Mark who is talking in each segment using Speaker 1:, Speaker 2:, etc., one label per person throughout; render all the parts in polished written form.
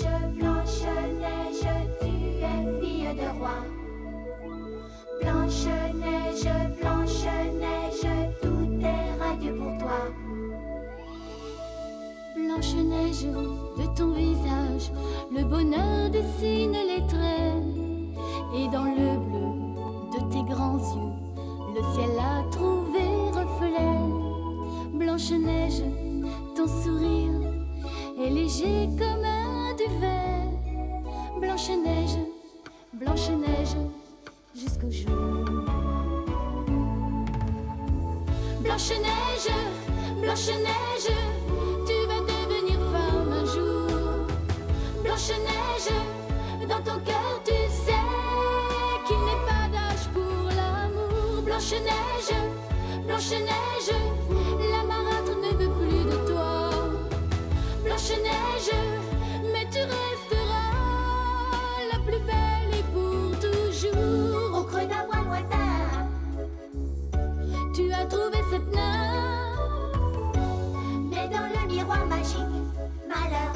Speaker 1: Blanche-Neige, tu es fille de roi. Blanche-Neige, Blanche-Neige, tout est radieux pour toi.
Speaker 2: Blanche-Neige, de ton visage, le bonheur dessine les traits. Et dans le bleu de tes grands yeux, le ciel a trouvé reflet. Blanche-Neige, ton sourire est léger comme un duvet. Blanche-Neige, Blanche-Neige, jusqu'au jour. Blanche-Neige, Blanche-Neige, tu vas devenir femme un jour. Blanche-Neige, dans ton cœur tu sais qu'il n'est pas d'âge pour l'amour. Blanche-Neige, Blanche-Neige, la marâtre ne veut plus de toi. Blanche-Neige, mais tu resteras la plus belle et pour toujours.
Speaker 1: Au creux d'un bois lointain,
Speaker 2: tu as trouvé cette nymphe.
Speaker 1: mais dans le miroir magique, malheur.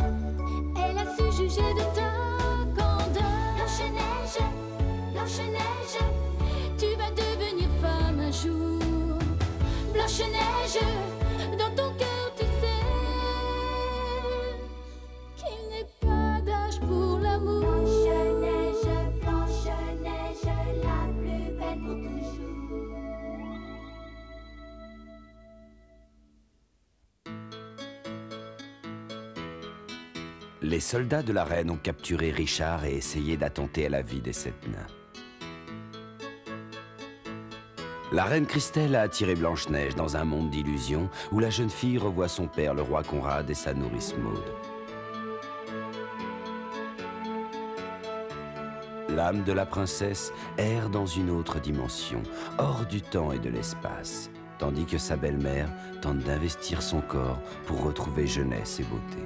Speaker 2: Elle a su juger de ta candeur.
Speaker 1: Blanche-Neige, Blanche-Neige,
Speaker 2: Tu vas devenir femme un jour. Blanche-Neige, dans ton cœur tu sais qu'il n'est pas d'âge pour l'amour.
Speaker 1: Blanche-Neige, Blanche-Neige, la plus belle pour toujours.
Speaker 3: Les soldats de la reine ont capturé Richard et essayé d'attenter à la vie des 7 nains. La reine Christelle a attiré Blanche-Neige dans un monde d'illusions où la jeune fille revoit son père, le roi Conrad, et sa nourrice Maude. L'âme de la princesse erre dans une autre dimension, hors du temps et de l'espace, tandis que sa belle-mère tente d'investir son corps pour retrouver jeunesse et beauté.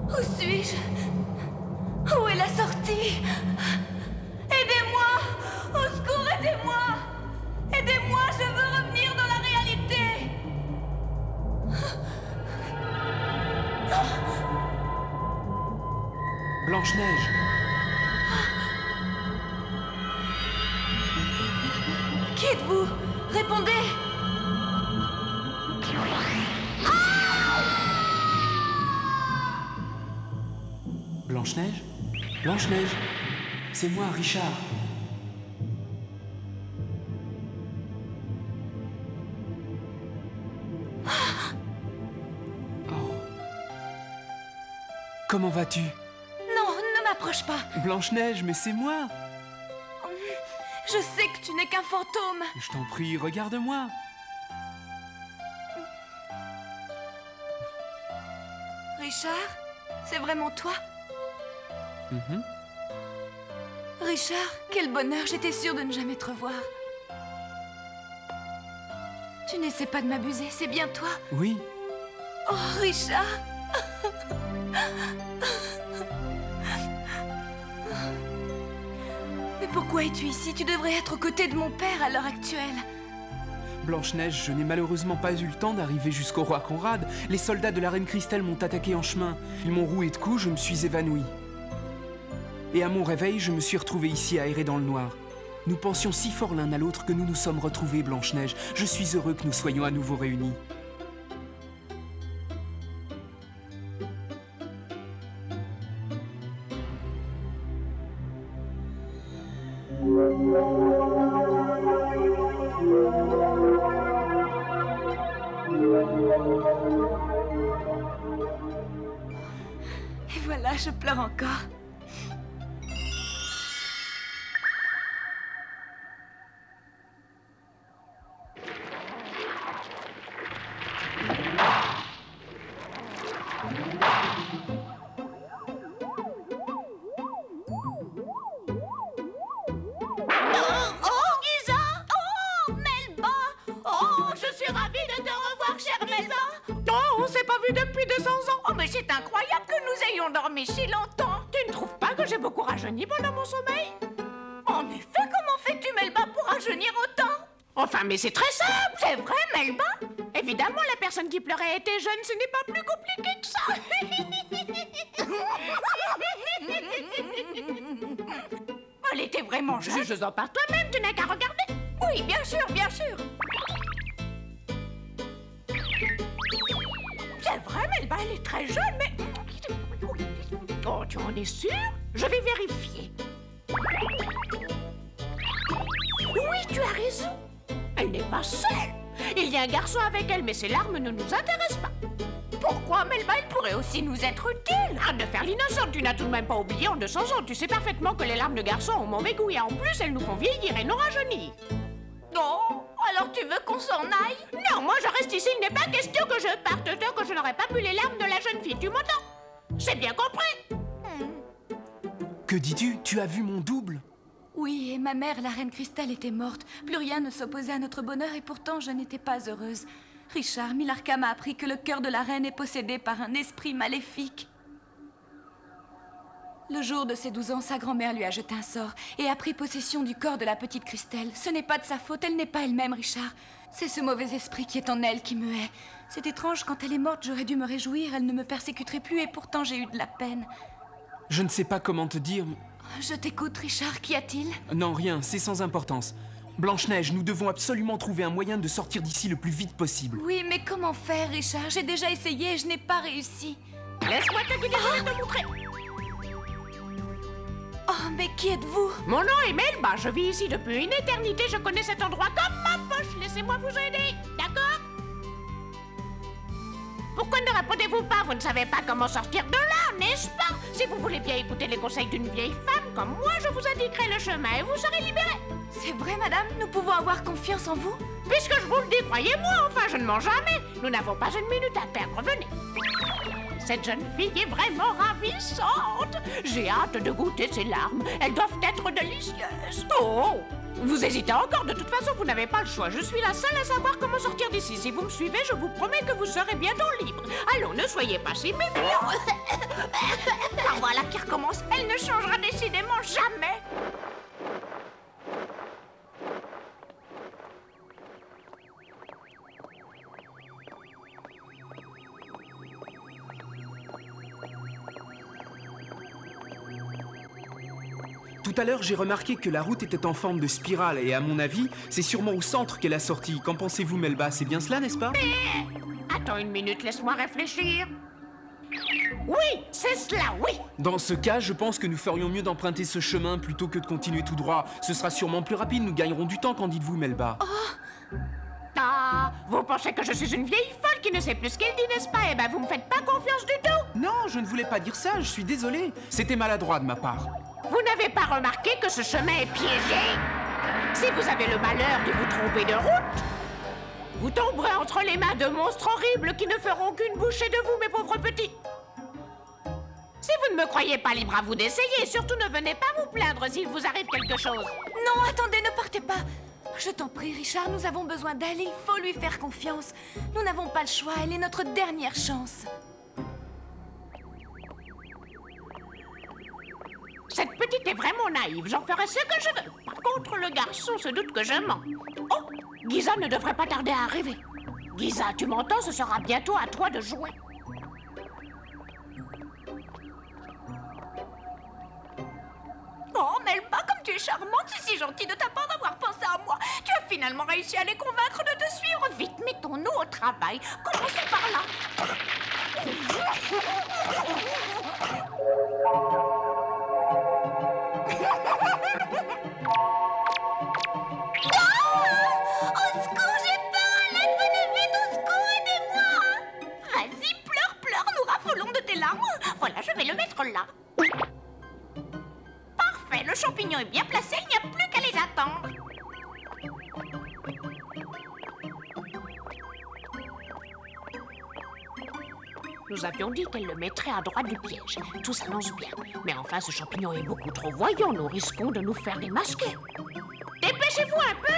Speaker 2: Où suis-je? Où est la sortie? Aidez-moi! Au secours, aidez-moi! Aidez-moi, je veux revenir dans la réalité!
Speaker 4: Blanche-Neige!
Speaker 2: Qui êtes-vous? Répondez!
Speaker 4: Blanche-Neige? Blanche-Neige! C'est moi, Richard. Oh. Comment vas-tu?
Speaker 2: Non, ne m'approche pas!
Speaker 4: Blanche-Neige, mais c'est moi!
Speaker 2: Je sais que tu n'es qu'un fantôme!
Speaker 4: Je t'en prie, regarde-moi!
Speaker 2: Richard? C'est vraiment toi?
Speaker 4: Mhm.
Speaker 2: Richard, quel bonheur, j'étais sûre de ne jamais te revoir. Tu n'essaies pas de m'abuser, c'est bien toi?
Speaker 4: Oui,
Speaker 2: Oh, Richard! Mais pourquoi es-tu ici? Tu devrais être aux côtés de mon père à l'heure actuelle.
Speaker 4: Blanche-Neige, je n'ai malheureusement pas eu le temps d'arriver jusqu'au roi Conrad. Les soldats de la reine Christelle m'ont attaqué en chemin. Ils m'ont roué de coups, je me suis évanoui. Et à mon réveil, je me suis retrouvé ici à errer dans le noir. Nous pensions si fort l'un à l'autre que nous nous sommes retrouvés, Blanche-Neige. Je suis heureux que nous soyons à nouveau réunis.
Speaker 2: Et voilà, je pleure encore.
Speaker 1: Oh, Giza! Oh, Melba! Oh, je suis ravie
Speaker 5: On s'est pas vu depuis 200 ans. Oh, mais c'est incroyable que nous ayons dormi si longtemps. Tu ne trouves pas que j'ai beaucoup rajeuni pendant mon sommeil? En effet, comment fais-tu, Melba, pour rajeunir autant? Enfin, mais c'est très simple. C'est vrai, Melba? Évidemment, la personne qui pleurait était jeune, ce n'est pas plus compliqué que ça. Elle était vraiment jeune. Juge-en par toi-même, tu n'as qu'à regarder. Oui, bien sûr, bien sûr. C'est vrai, Melba, elle est très jeune, mais... Oh, tu en es sûr? Je vais vérifier. Oui, tu as raison. Elle n'est pas seule. Il y a un garçon avec elle, mais ses larmes ne nous intéressent pas. Pourquoi, Melba? Elle pourrait aussi nous être utile. Arrête de faire l'innocente, tu n'as tout de même pas oublié en 200 ans. Tu sais parfaitement que les larmes de garçon ont mauvais goût et en plus, elles nous font vieillir et non rajeunir. Oh, alors tu veux qu'on s'en aille? Non, moi je reste ici, il n'est pas question que je parte tant que je n'aurai pas bu les larmes de la jeune fille, tu m'entends? C'est bien compris.
Speaker 4: Que dis-tu? Tu as vu mon double?
Speaker 6: Oui, et ma mère, la reine Christelle, était morte. Plus rien ne s'opposait à notre bonheur et pourtant je n'étais pas heureuse. Richard Millarca m'a appris que le cœur de la reine est possédé par un esprit maléfique. Le jour de ses 12 ans, sa grand-mère lui a jeté un sort et a pris possession du corps de la petite Christelle. Ce n'est pas de sa faute, elle n'est pas elle-même, Richard. C'est ce mauvais esprit qui est en elle qui me hait. C'est étrange, quand elle est morte, j'aurais dû me réjouir, elle ne me persécuterait plus et pourtant j'ai eu de la peine.
Speaker 4: Je ne sais pas comment te dire.
Speaker 6: Je t'écoute, Richard, qu'y a-t-il?
Speaker 4: Non, rien, c'est sans importance. Blanche-Neige, nous devons absolument trouver un moyen de sortir d'ici le plus vite possible.
Speaker 6: Oui, mais comment faire, Richard? J'ai déjà essayé et je n'ai pas réussi.
Speaker 5: Laisse-moi te guider, je vais te montrer.
Speaker 6: Oh, mais qui êtes-vous?
Speaker 5: Mon nom est Melba, je vis ici depuis une éternité, je connais cet endroit comme ma poche. Laissez-moi vous aider, d'accord? Pourquoi ne répondez-vous pas? Vous ne savez pas comment sortir de là, n'est-ce pas? Si vous voulez bien écouter les conseils d'une vieille femme comme moi, je vous indiquerai le chemin et vous serez libérés.
Speaker 6: C'est vrai, madame? Nous pouvons avoir confiance en vous?
Speaker 5: Puisque je vous le dis, croyez-moi, enfin, je ne mens jamais. Nous n'avons pas une minute à perdre, venez. Cette jeune fille est vraiment ravissante. J'ai hâte de goûter ses larmes. Elles doivent être délicieuses. Oh! Vous hésitez encore? De toute façon, vous n'avez pas le choix. Je suis la seule à savoir comment sortir d'ici. Si vous me suivez, je vous promets que vous serez bientôt libre. Allons, ne soyez pas si méfiants. La voilà qui recommence. Elle ne changera décidément jamais.
Speaker 4: Tout à l'heure, j'ai remarqué que la route était en forme de spirale et à mon avis, c'est sûrement au centre qu'est la sortie. Qu'en pensez-vous, Melba? C'est bien cela, n'est-ce pas?
Speaker 5: Attends une minute, laisse-moi réfléchir. Oui, c'est cela, oui.
Speaker 4: Dans ce cas, je pense que nous ferions mieux d'emprunter ce chemin plutôt que de continuer tout droit. Ce sera sûrement plus rapide, nous gagnerons du temps, qu'en dites-vous, Melba?
Speaker 5: Ah, vous pensez que je suis une vieille folle qui ne sait plus ce qu'elle dit, n'est-ce pas? Eh ben, vous me faites pas confiance du tout.
Speaker 4: Non, je ne voulais pas dire ça, je suis désolé. C'était maladroit de ma part.
Speaker 5: Vous n'avez pas remarqué que ce chemin est piégé? Si vous avez le malheur de vous tromper de route, vous tomberez entre les mains de monstres horribles qui ne feront qu'une bouchée de vous, mes pauvres petits. Si vous ne me croyez pas libre à vous d'essayer, surtout ne venez pas vous plaindre s'il vous arrive quelque chose.
Speaker 6: Non, attendez, ne partez pas. Je t'en prie, Richard, nous avons besoin d'elle, il faut lui faire confiance. Nous n'avons pas le choix, elle est notre dernière chance.
Speaker 5: Cette petite est vraiment naïve, j'en ferai ce que je veux. Par contre, le garçon se doute que je mens. Oh, Giza ne devrait pas tarder à arriver. Giza, tu m'entends? Ce sera bientôt à toi de jouer.
Speaker 6: Oh, Melba, comme tu es charmante, c'est si gentil de ta part d'avoir pensé à moi. Tu as finalement réussi à les convaincre de te suivre.
Speaker 5: Vite, mettons-nous au travail. Commençons par là.
Speaker 6: Au secours, j'ai peur, à l'aide, venez vite, au secours, aidez-moi. Vas-y, pleure, pleure, nous raffolons de tes larmes.
Speaker 5: Voilà, je vais le mettre là.
Speaker 6: Parfait, le champignon est bien placé, il n'y a plus qu'à les attendre.
Speaker 5: Nous avions dit qu'elle le mettrait à droite du piège. Tout s'annonce bien. Mais enfin, ce champignon est beaucoup trop voyant. Nous risquons de nous faire démasquer. Dépêchez-vous un peu!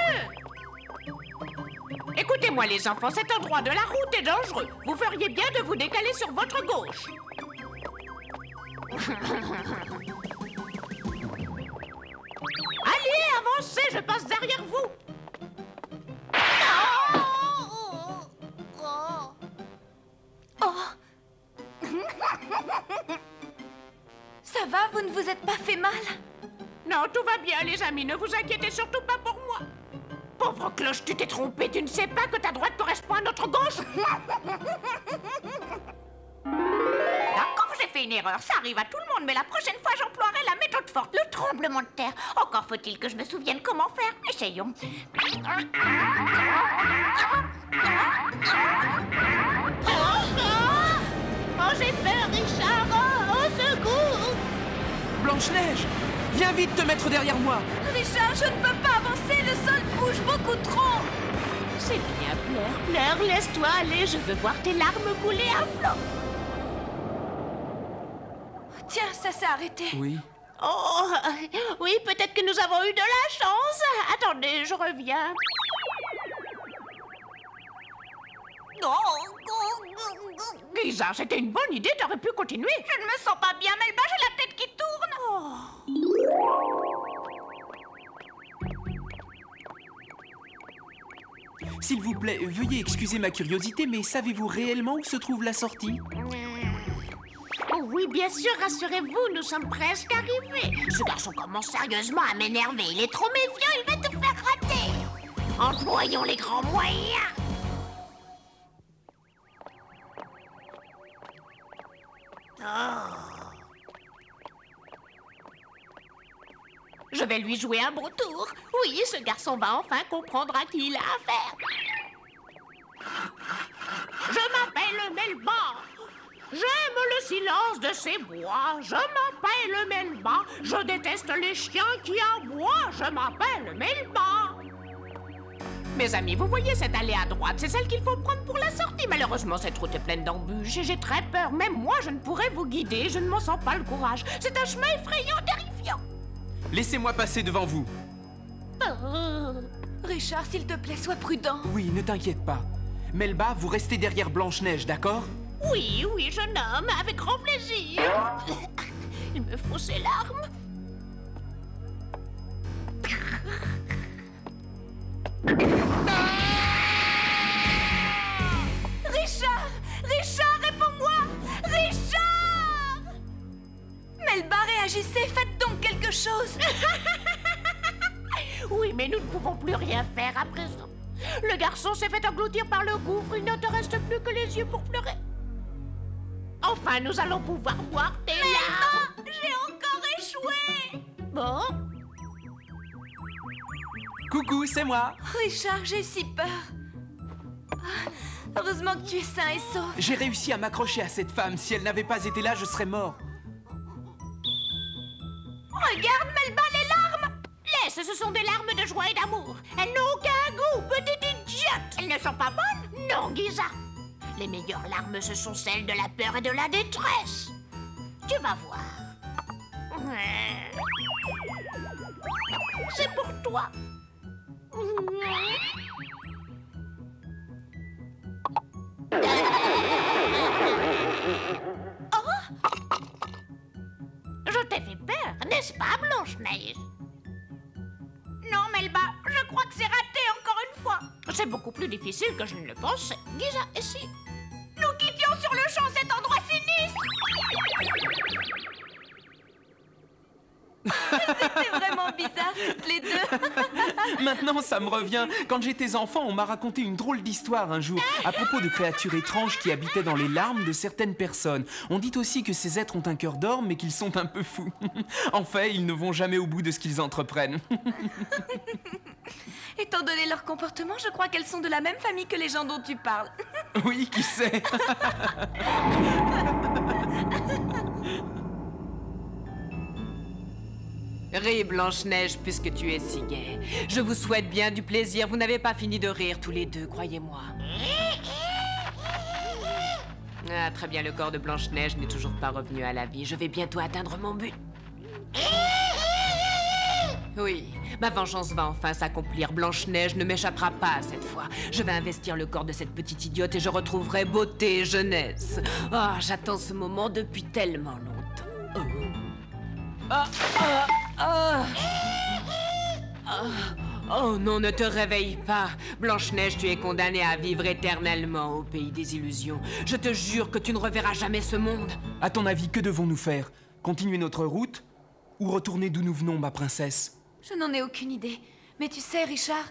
Speaker 5: Écoutez, Écoutez-moi les enfants, cet endroit de la route est dangereux. Vous feriez bien de vous décaler sur votre gauche. Allez, avancez, je passe derrière vous.
Speaker 6: Oh! Ça va, vous ne vous êtes pas fait mal?
Speaker 5: Non, tout va bien, les amis, ne vous inquiétez surtout pas pour moi. Pauvre cloche, tu t'es trompé, tu ne sais pas que ta droite correspond à notre gauche.
Speaker 7: D'accord, j'ai fait une erreur, ça arrive à tout le monde, mais la prochaine fois j'emploierai la méthode forte, le tremblement de terre. Encore faut-il que je me souvienne comment faire. Essayons.
Speaker 5: Oh, j'ai peur, Richard. Oh, au secours.
Speaker 4: Blanche-Neige, viens vite te mettre derrière moi.
Speaker 6: Richard, je ne peux pas avancer, le sol bouge beaucoup trop.
Speaker 5: C'est bien, pleure, laisse-toi aller, je veux voir tes larmes couler à flot.
Speaker 6: Tiens, ça s'est arrêté.
Speaker 4: Oui.
Speaker 5: Oh, oui, peut-être que nous avons eu de la chance. Attendez, je reviens. Lisa, c'était une bonne idée, t'aurais pu continuer.
Speaker 7: Je ne me sens pas bien, Melba, j'ai la tête qui tourne.
Speaker 4: S'il vous plaît, veuillez excuser ma curiosité, mais savez-vous réellement où se trouve la sortie?
Speaker 5: Oh oui, bien sûr, rassurez-vous, nous sommes presque arrivés.
Speaker 7: Ce garçon commence sérieusement à m'énerver. Il est trop méfiant, il va te faire rater. Employons les grands moyens.
Speaker 5: Je vais lui jouer un bon tour. Oui, ce garçon va enfin comprendre à qui il a affaire. Je m'appelle Melba. J'aime le silence de ces bois. Je m'appelle Melba. Je déteste les chiens qui aboient. Je m'appelle Melba. Mes amis, vous voyez cette allée à droite, c'est celle qu'il faut prendre pour la sortie. Malheureusement, cette route est pleine d'embûches et j'ai très peur. Même moi, je ne pourrais vous guider. Je ne m'en sens pas le courage. C'est un chemin effrayant, terrifiant.
Speaker 4: Laissez-moi passer devant vous.
Speaker 6: Richard, s'il te plaît, sois prudent.
Speaker 4: Oui, ne t'inquiète pas. Melba, vous restez derrière Blanche-Neige, d'accord?
Speaker 5: Oui, oui, jeune homme, avec grand plaisir. Il me faut ses larmes.
Speaker 6: Richard! Richard, réponds-moi! Richard! Melba, réagissez, faites donc quelque chose.
Speaker 5: Oui, mais nous ne pouvons plus rien faire à présent. Le garçon s'est fait engloutir par le gouffre. Il ne te reste plus que les yeux pour pleurer. Enfin, nous allons pouvoir boire tes larmes.
Speaker 6: J'ai encore échoué!
Speaker 5: Bon,
Speaker 4: Coucou, c'est moi.
Speaker 6: Richard, j'ai si peur. Ah, heureusement que tu es sain et sauf.
Speaker 4: J'ai réussi à m'accrocher à cette femme. Si elle n'avait pas été là, je serais mort.
Speaker 6: Regarde, Melba, les larmes!
Speaker 5: laisse, ce sont des larmes de joie et d'amour. Elles n'ont aucun goût, petite idiote. Elles ne sont pas bonnes? Non, Giza. Les meilleures larmes, ce sont celles de la peur et de la détresse. Tu vas voir. C'est pour toi. Je t'ai fait peur, n'est-ce pas, Blanche-Neige?
Speaker 7: Non, Melba, je crois que c'est raté encore une fois.
Speaker 5: C'est beaucoup plus difficile que je ne le pensais. Giza, ici.
Speaker 7: Nous quittions sur le champ cet endroit sinistre.
Speaker 6: C'était vraiment bizarre, toutes les deux.
Speaker 4: Maintenant, ça me revient. Quand j'étais enfant, on m'a raconté une drôle d'histoire un jour à propos de créatures étranges qui habitaient dans les larmes de certaines personnes. On dit aussi que ces êtres ont un cœur d'or, mais qu'ils sont un peu fous. En fait, ils ne vont jamais au bout de ce qu'ils entreprennent.
Speaker 6: Étant donné leur comportement, je crois qu'elles sont de la même famille que les gens dont tu parles.
Speaker 4: Oui, qui sait?
Speaker 8: Ris, Blanche-Neige, puisque tu es si gaie. Je vous souhaite bien du plaisir. Vous n'avez pas fini de rire tous les deux, croyez-moi. Ah, très bien, le corps de Blanche-Neige n'est toujours pas revenu à la vie. Je vais bientôt atteindre mon but. Oui, ma vengeance va enfin s'accomplir. Blanche-Neige ne m'échappera pas cette fois. Je vais investir le corps de cette petite idiote et je retrouverai beauté et jeunesse. Ah, j'attends ce moment depuis tellement longtemps. Oh non, ne te réveille pas. Blanche-Neige, tu es condamnée à vivre éternellement au pays des illusions. Je te jure que tu ne reverras jamais ce monde.
Speaker 4: À ton avis, que devons-nous faire? Continuer notre route ou retourner d'où nous venons, ma princesse?
Speaker 6: Je n'en ai aucune idée. Mais tu sais, Richard,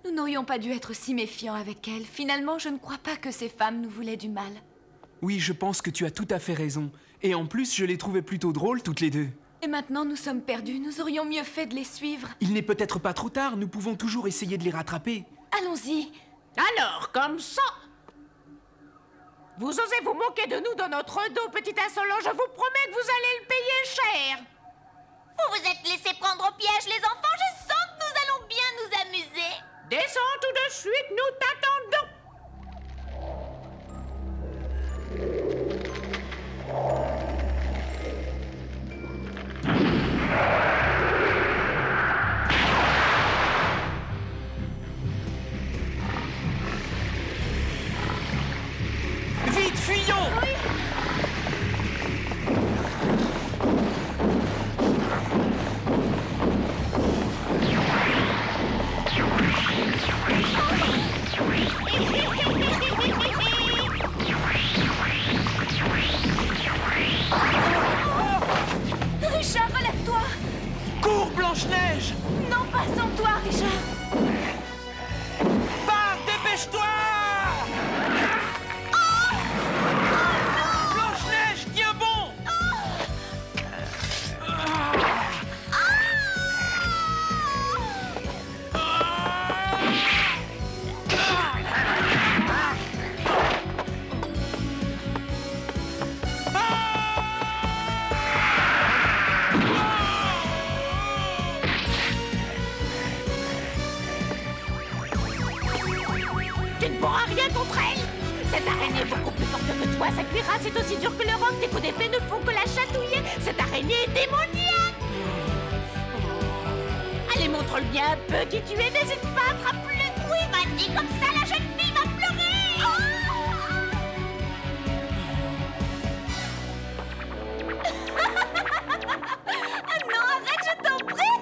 Speaker 6: nous n'aurions pas dû être si méfiants avec elle. Finalement, je ne crois pas que ces femmes nous voulaient du mal.
Speaker 4: Oui, je pense que tu as tout à fait raison. Et en plus, je les trouvais plutôt drôles toutes les deux.
Speaker 6: Et maintenant, nous sommes perdus. Nous aurions mieux fait de les suivre.
Speaker 4: Il n'est peut-être pas trop tard, nous pouvons toujours essayer de les rattraper.
Speaker 6: Allons-y.
Speaker 5: Alors, comme ça, vous osez vous moquer de nous dans notre dos, petit insolent. Je vous promets que vous allez le payer cher.
Speaker 7: Vous vous êtes laissé prendre au piège, les enfants. Je sens que nous allons bien nous amuser.
Speaker 5: Descends tout de suite, nous t'attendons.
Speaker 4: Vite, fuyons!
Speaker 6: Oui. Richard, relève-toi!
Speaker 4: Cours, Blanche-Neige!
Speaker 6: Non, pas sans toi, Richard!
Speaker 4: Pars, dépêche-toi! Blanche-Neige, tiens bon!
Speaker 5: Tu ne pourras rien contre elle. Cette araignée est beaucoup plus forte que toi. Sa cuirasse est aussi dure que le roc. Tes coups d'épée ne font que la chatouiller. Cette araignée est démoniaque. Allez, montre-le bien un peu qui tu es. N'hésite pas, attrape-le.
Speaker 7: Oui, vas-y, comme ça, la jeune fille va pleurer.
Speaker 6: Ah non, arrête, je t'en prie!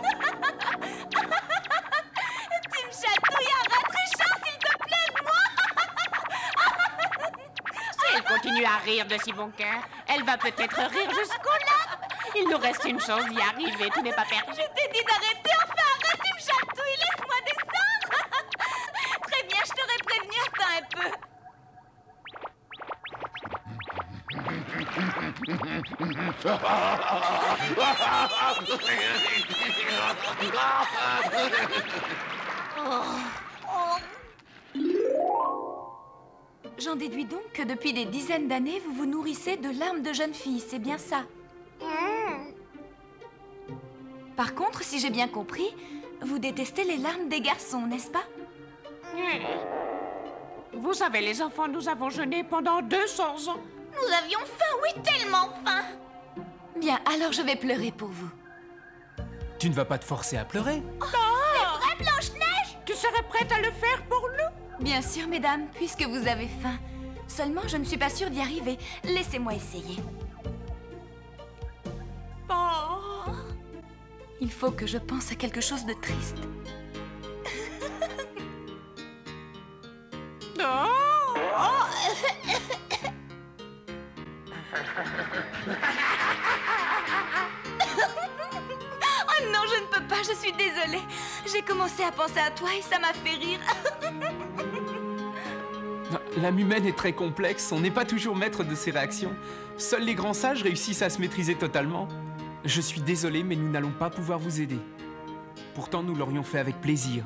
Speaker 6: Tu me chatouilles, arrête, Richard, s'il te plaît, aide-moi!
Speaker 5: Si elle continue à rire de si bon cœur, elle va peut-être rire jusqu'au là. Il nous reste une chance d'y arriver. Tout n'est pas perdu.
Speaker 6: Je t'ai dit d'arrêter, enfin arrête, tu me chatouilles, laisse-moi descendre! Très bien, je t'aurais prévenu, attends un peu. J'en déduis donc que depuis des dizaines d'années, vous vous nourrissez de larmes de jeunes filles, c'est bien ça? Par contre, si j'ai bien compris, vous détestez les larmes des garçons, n'est-ce pas?
Speaker 5: Vous savez, les enfants, nous avons jeûné pendant 200 ans.
Speaker 7: Nous avions faim, oui, tellement faim.
Speaker 6: Bien, alors je vais pleurer pour vous.
Speaker 4: Tu ne vas pas te forcer à pleurer?
Speaker 7: Vrai, Blanche-Neige?
Speaker 5: Tu serais prête à le faire pour nous?
Speaker 6: Bien sûr, mesdames, puisque vous avez faim. Seulement, je ne suis pas sûre d'y arriver. Laissez-moi essayer.
Speaker 5: Oh.
Speaker 6: Il faut que je pense à quelque chose de triste. Oh non, je ne peux pas, je suis désolée. J'ai commencé à penser à toi et ça m'a fait rire.
Speaker 4: L'âme humaine est très complexe, on n'est pas toujours maître de ses réactions. Seuls les grands sages réussissent à se maîtriser totalement. Je suis désolé, mais nous n'allons pas pouvoir vous aider. Pourtant, nous l'aurions fait avec plaisir.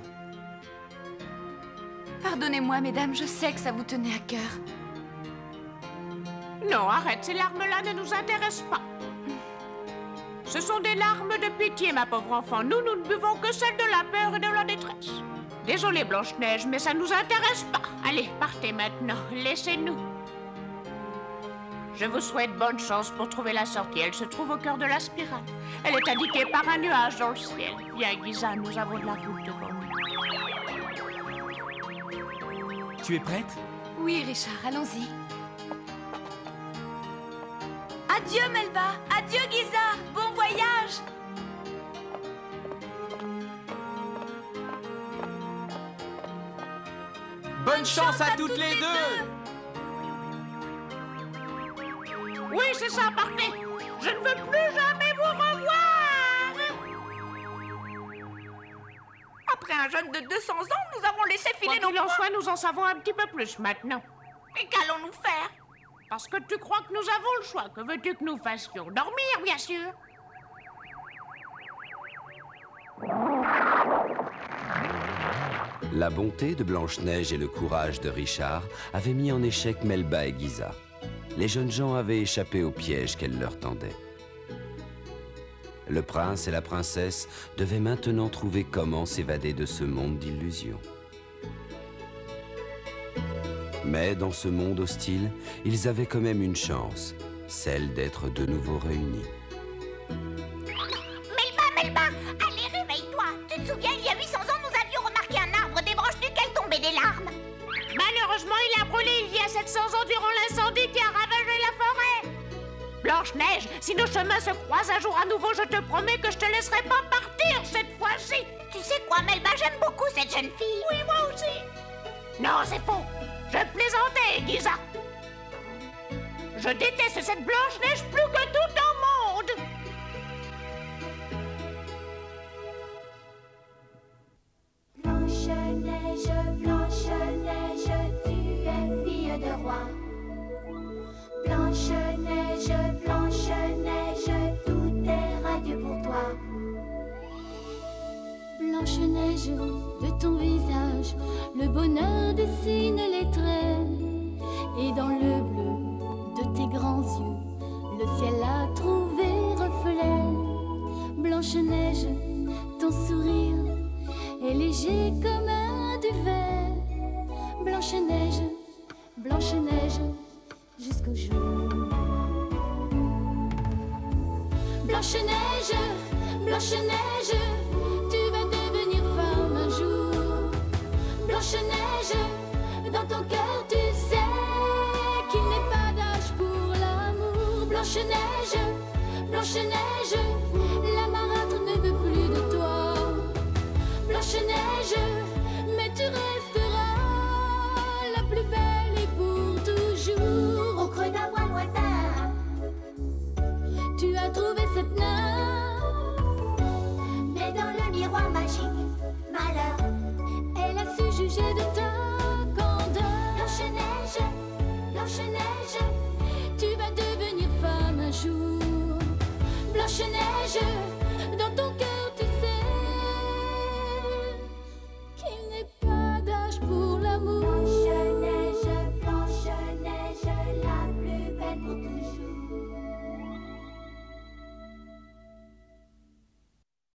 Speaker 6: Pardonnez-moi, mesdames, je sais que ça vous tenait à cœur.
Speaker 5: Non, arrête, ces larmes-là ne nous intéressent pas. Ce sont des larmes de pitié, ma pauvre enfant. Nous ne buvons que celles de la peur et de la détresse. Désolée, Blanche-Neige, mais ça ne nous intéresse pas. Allez, partez maintenant, laissez-nous. Je vous souhaite bonne chance pour trouver la sortie. Elle se trouve au cœur de la spirale. Elle est indiquée par un nuage dans le ciel. Viens, Giza, nous avons de la route devant nous.
Speaker 4: Tu es prête?
Speaker 6: Oui, Richard, allons-y. Adieu, Melba. Adieu, Giza. Bon voyage.
Speaker 4: Bonne chance à toutes les deux!
Speaker 5: Oui, c'est ça, partez. Je ne veux plus jamais vous revoir.
Speaker 7: Après un jeûne de 200 ans, nous avons laissé filer
Speaker 5: Quoi
Speaker 7: nos
Speaker 5: qu'il en
Speaker 7: poings.
Speaker 5: soit, nous en savons un petit peu plus maintenant.
Speaker 7: Et qu'allons-nous faire?
Speaker 5: Parce que tu crois que nous avons le choix. Que veux-tu que nous fassions? Dormir, bien sûr.
Speaker 3: La bonté de Blanche-Neige et le courage de Richard avaient mis en échec Melba et Giza. Les jeunes gens avaient échappé au piège qu'elle leur tendait. Le prince et la princesse devaient maintenant trouver comment s'évader de ce monde d'illusions. Mais dans ce monde hostile, ils avaient quand même une chance, celle d'être de nouveau réunis.
Speaker 7: Melba, allez, réveille-toi. Tu te souviens, il y a 800 ans, nous avions remarqué un arbre des branches duquel tombaient des larmes.
Speaker 5: Malheureusement, il a brûlé il y a 700 ans durant l'incendie qui a ravagé la forêt. Blanche-Neige, si nos chemins se croisent un jour à nouveau, je te promets que je te laisserai pas partir cette fois-ci.
Speaker 7: Tu sais quoi, Melba, j'aime beaucoup cette jeune fille.
Speaker 5: Oui, moi aussi. Non, c'est faux. Je plaisantais, Giza. Je déteste cette Blanche-Neige plus que tout au monde.
Speaker 1: Blanche-Neige, Blanche-Neige, tu es fille de roi. Blanche-Neige, Blanche-Neige, tout est radieux pour toi.
Speaker 2: Blanche-Neige, de ton visage, le bonheur dessine les traits. Et dans le bleu de tes grands yeux, le ciel a trouvé reflet. Blanche-Neige, ton sourire est léger comme un duvet. Blanche-Neige, Blanche-Neige, jusqu'au jour. Blanche-Neige, Blanche-Neige, tu vas devenir femme un jour. Blanche-Neige, dans ton cœur tu sais qu'il n'est pas d'âge pour l'amour. Blanche-Neige, Blanche-Neige, la marâtre ne veut plus de toi. Blanche-Neige, mais tu resteras la plus belle et pour toujours.
Speaker 1: Au creux d'un bois lointain,
Speaker 2: Tu as trouvé cette nymphe,
Speaker 1: mais dans le miroir magique, malheur.
Speaker 2: elle a su juger de ta candeur.
Speaker 1: Blanche-Neige, Blanche-Neige,
Speaker 2: Tu vas devenir femme un jour. Blanche-Neige,